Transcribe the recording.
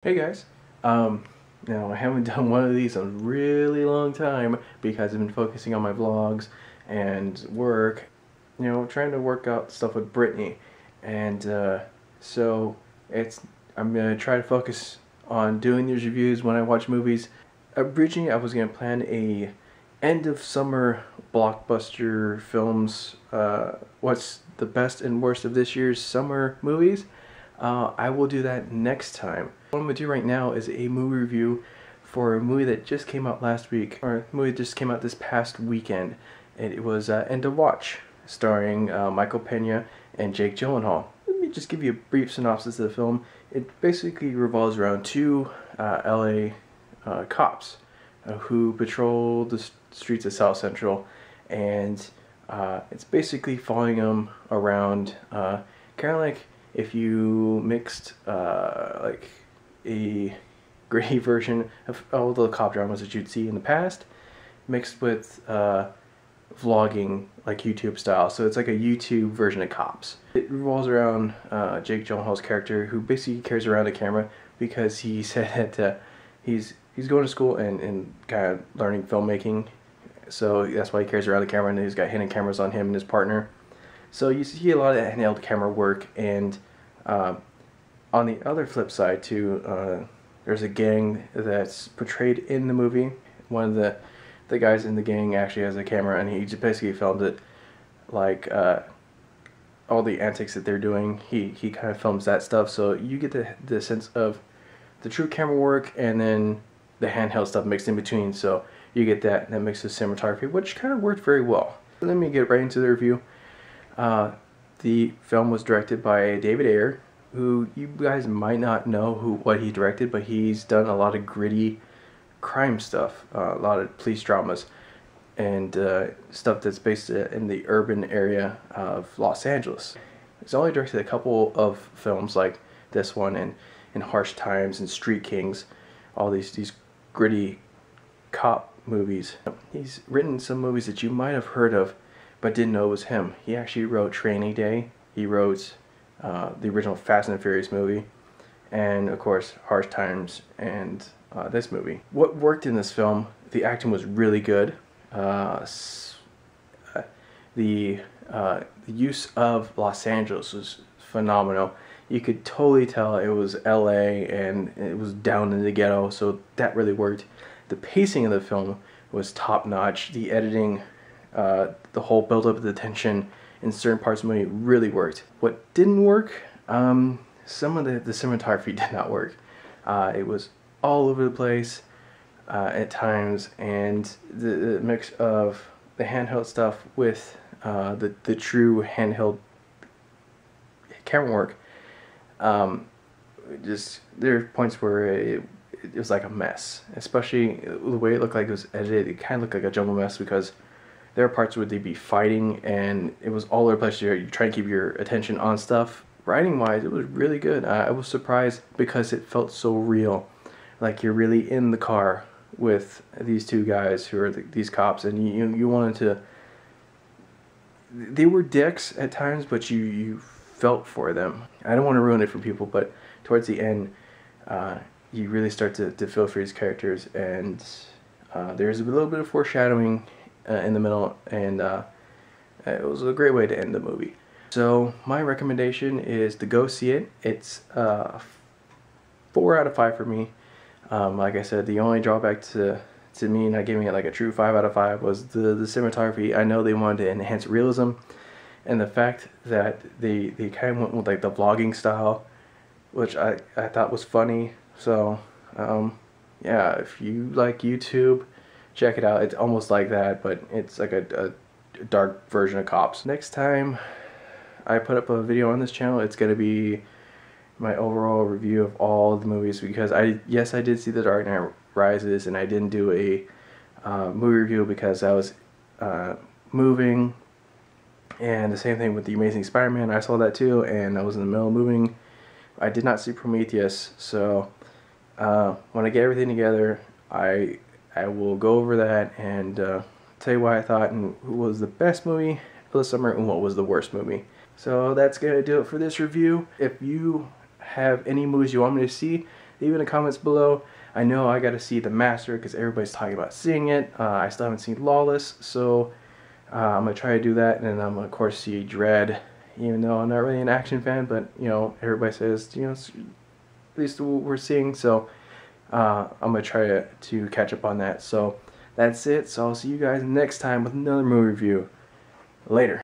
Hey guys, now I haven't done one of these in a really long time because I've been focusing on my vlogs and work, trying to work out stuff with Brittany, and so I'm gonna try to focus on doing these reviews when I watch movies. Originally, I was gonna plan a end of summer blockbuster films. What's the best and worst of this year's summer movies? I will do that next time. What I'm going to do right now is a movie review for a movie that just came out last week, or a movie that just came out this past weekend. And it was End of Watch, starring Michael Pena and Jake Gyllenhaal. Let me just give you a brief synopsis of the film. It basically revolves around two LA cops who patrol the streets of South Central, and it's basically following them around, kind of like if you mixed like a gritty version of all the cop dramas that you'd see in the past, mixed with vlogging, like YouTube style. So it's like a YouTube version of Cops. It revolves around Jake Gyllenhaal's character, who basically carries around a camera because he said that he's going to school and kind of learning filmmaking. So that's why he carries around the camera, and he's got hidden cameras on him and his partner. So you see a lot of handheld camera work, and on the other flip side too, there's a gang that's portrayed in the movie. One of the guys in the gang actually has a camera, and he just basically filmed it, like all the antics that they're doing. He kind of films that stuff, so you get the sense of the true camera work and then the handheld stuff mixed in between. So you get that mix of cinematography, which kind of worked very well. Let me get right into the review. The film was directed by David Ayer, who you guys might not know what he directed, but he's done a lot of gritty crime stuff, a lot of police dramas, and stuff that's based in the urban area of Los Angeles. He's only directed a couple of films like this one and Harsh Times and Street Kings, all these gritty cop movies. He's written some movies that you might have heard of but didn't know it was him. He actually wrote Training Day. He wrote the original Fast and Furious movie, and of course Harsh Times and this movie. What worked in this film, the acting was really good. The use of Los Angeles was phenomenal. You could totally tell it was LA and it was down in the ghetto, so that really worked. The pacing of the film was top notch. The editing, the whole build-up of the tension in certain parts of the movie really worked. What didn't work, some of the cinematography did not work. It was all over the place at times, and the mix of the handheld stuff with the true handheld camera work, just there are points where it was like a mess, especially the way it looked like it was edited. It kind of looked like a jumble mess because there are parts where they'd be fighting and it was all over the place. You try to keep your attention on stuff. Writing wise, it was really good. I was surprised because it felt so real, like you're really in the car with these two guys who are these cops, and you wanted to. They were dicks at times, but you felt for them. I don't want to ruin it for people, but towards the end, you really start to feel for these characters, and there's a little bit of foreshadowing in the middle, and it was a great way to end the movie. So my recommendation is to go see it. It's 4 out of 5 for me. Like I said, the only drawback to me not giving it like a true 5 out of 5 was the cinematography. I know they wanted to enhance realism, and the fact that they kind of went with like the vlogging style, which I thought was funny. So yeah, if you like YouTube, check it out. It's almost like that, but it's like a dark version of Cops. Next time I put up a video on this channel, it's going to be my overall review of all the movies, because I did see The Dark Knight Rises, and I didn't do a movie review because I was moving, and the same thing with The Amazing Spider-Man. I saw that too, and I was in the middle of moving. I did not see Prometheus, so when I get everything together, I will go over that and tell you what I thought and what was the best movie for the summer and what was the worst movie. So that's going to do it for this review. If you have any movies you want me to see, leave in the comments below. I know I gotta see The Master because everybody's talking about seeing it. I still haven't seen Lawless, so I'm gonna try to do that, and then I'm gonna of course see Dredd, even though I'm not really an action fan, but you know, everybody says, you know, at least what we're seeing, so I'm gonna try to catch up on that. So that's it. So I'll see you guys next time with another movie review. Later.